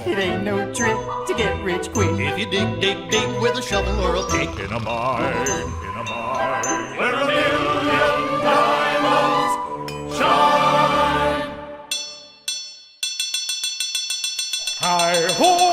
It ain't no trick to get rich quick. If you dig, dig, dig with a shovel or a pick in a mine, where a million diamonds shine. hi-ho!